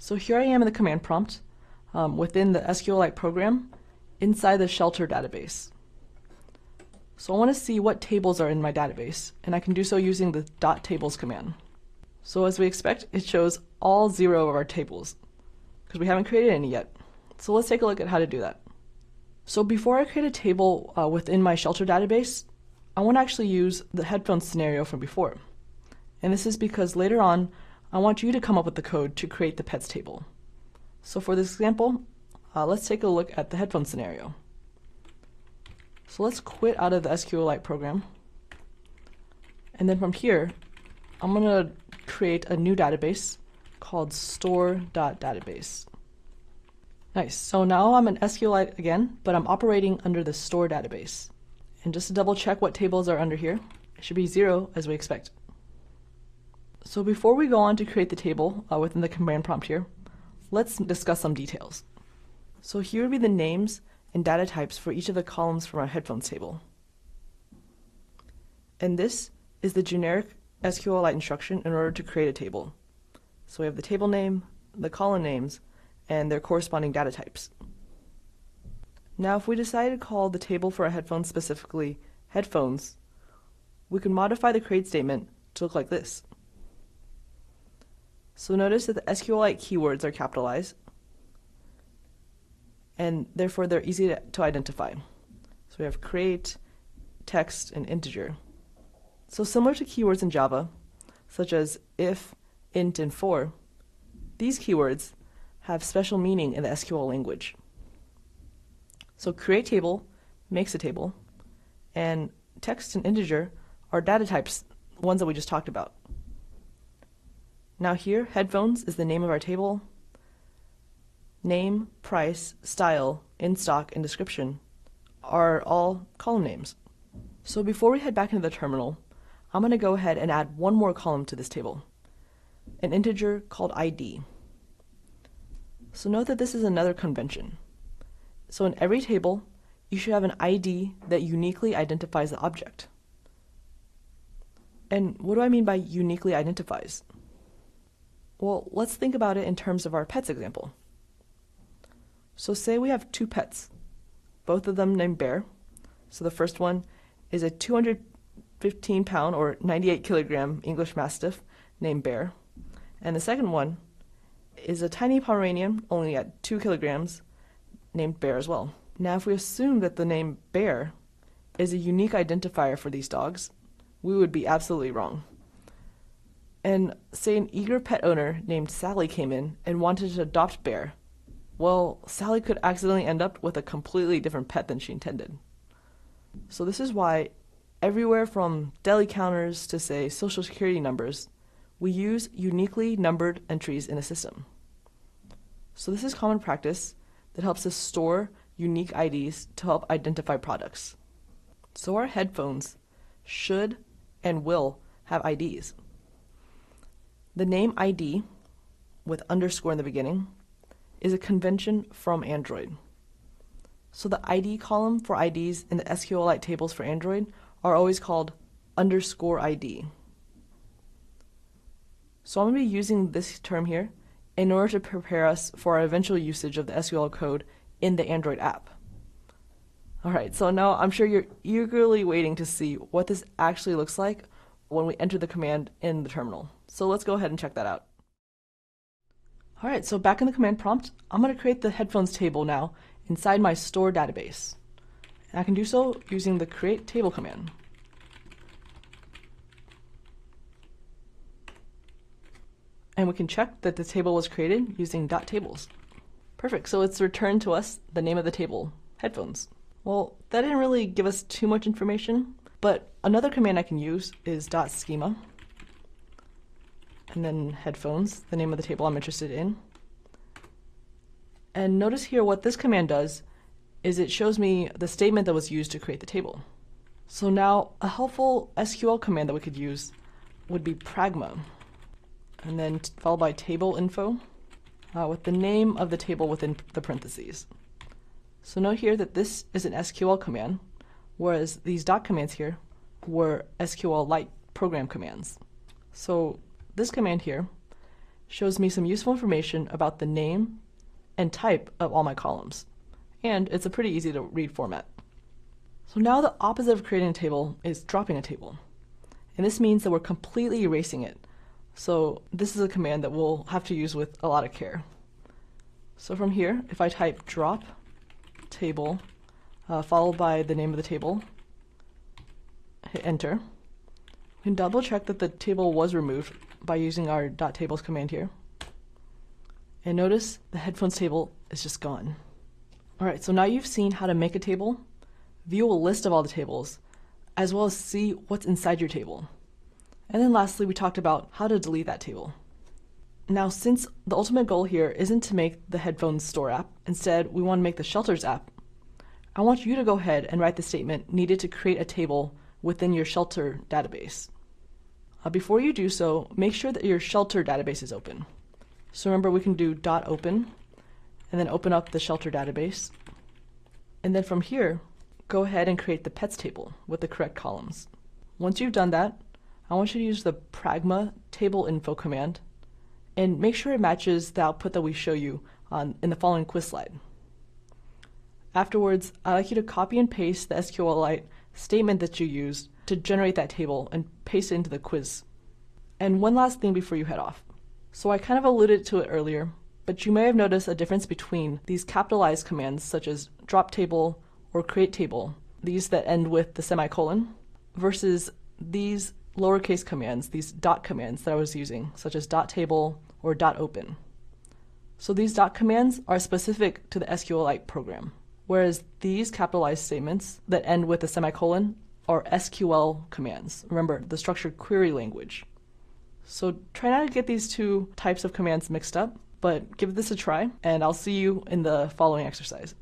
So here I am in the command prompt within the SQLite program inside the shelter database. So I want to see what tables are in my database, and I can do so using the .tables command. So as we expect, it shows all 0 of our tables because we haven't created any yet. So let's take a look at how to do that. So before I create a table within my shelter database, I want to actually use the headphones scenario from before. And this is because later on, I want you to come up with the code to create the pets table. So for this example, let's take a look at the headphone scenario. So let's quit out of the SQLite program. And then from here, I'm going to create a new database called store.database. Nice. So now I'm in SQLite again, but I'm operating under the store database. And just to double check what tables are under here, it should be 0 as we expect. So before we go on to create the table within the command prompt here, let's discuss some details. So here would be the names and data types for each of the columns from our headphones table. And this is the generic SQLite instruction in order to create a table. So we have the table name, the column names, and their corresponding data types. Now if we decide to call the table for our headphones specifically headphones, we can modify the create statement to look like this. So notice that the SQLite keywords are capitalized, and therefore they're easy to identify. So we have create, text, and integer. So similar to keywords in Java, such as if, int, and for, these keywords have special meaning in the SQL language. So create table makes a table, and text and integer are data types, ones that we just talked about. Now here, headphones is the name of our table. Name, price, style, in stock, and description are all column names. So before we head back into the terminal, I'm going to go ahead and add one more column to this table, an integer called ID. So note that this is another convention. So in every table, you should have an ID that uniquely identifies the object. And what do I mean by uniquely identifies? Well, let's think about it in terms of our pets example. So say we have 2 pets, both of them named Bear. So the first one is a 215-pound or 98-kilogram English Mastiff named Bear. And the second one is a tiny Pomeranian, only at 2 kilograms, named Bear as well. Now if we assume that the name Bear is a unique identifier for these dogs, we would be absolutely wrong. And say an eager pet owner named Sally came in and wanted to adopt Bear. Well, Sally could accidentally end up with a completely different pet than she intended. So this is why everywhere from deli counters to, say, social security numbers, we use uniquely numbered entries in a system. So this is common practice that helps us store unique IDs to help identify products. So our headphones should and will have IDs. The name ID, with underscore in the beginning, is a convention from Android. So the ID column for IDs in the SQLite tables for Android are always called underscore ID. So I'm going to be using this term here in order to prepare us for our eventual usage of the SQL code in the Android app. Alright, so now I'm sure you're eagerly waiting to see what this actually looks like when we enter the command in the terminal. So let's go ahead and check that out. Alright, so back in the command prompt, I'm going to create the headphones table now inside my store database. And I can do so using the create table command. And we can check that the table was created using .tables. Perfect, so it's returned to us the name of the table, headphones. Well, that didn't really give us too much information, but another command I can use is .schema. And then headphones, the name of the table I'm interested in. And notice here what this command does is it shows me the statement that was used to create the table. So now a helpful SQL command that we could use would be pragma, and then followed by table info with the name of the table within the parentheses. So note here that this is an SQL command, whereas these dot commands here were SQLite program commands. So this command here shows me some useful information about the name and type of all my columns. And it's a pretty easy to read format. So now the opposite of creating a table is dropping a table. And this means that we're completely erasing it. So this is a command that we'll have to use with a lot of care. So from here, if I type drop table, followed by the name of the table, hit enter, we can double check that the table was removed by using our .tables command here. And notice the headphones table is just gone. All right, so now you've seen how to make a table, view a list of all the tables, as well as see what's inside your table. And then lastly, we talked about how to delete that table. Now, since the ultimate goal here isn't to make the headphones store app, instead we want to make the shelters app, I want you to go ahead and write the statement needed to create a table within your shelter database. Before you do so, make sure that your shelter database is open. So remember, we can do .open and then open up the shelter database. And then from here, go ahead and create the pets table with the correct columns. Once you've done that, I want you to use the pragma table info command and make sure it matches the output that we show you in the following quiz slide. Afterwards, I'd like you to copy and paste the SQLite statement that you used to generate that table and paste it into the quiz. And one last thing before you head off. So I kind of alluded to it earlier, but you may have noticed a difference between these capitalized commands such as drop table or create table, these that end with the semicolon, versus these lowercase commands, these dot commands that I was using, such as .table or .open. So these dot commands are specific to the SQLite program, whereas these capitalized statements that end with a semicolon are SQL commands. Remember, the structured query language. So try not to get these two types of commands mixed up, but give this a try, and I'll see you in the following exercise.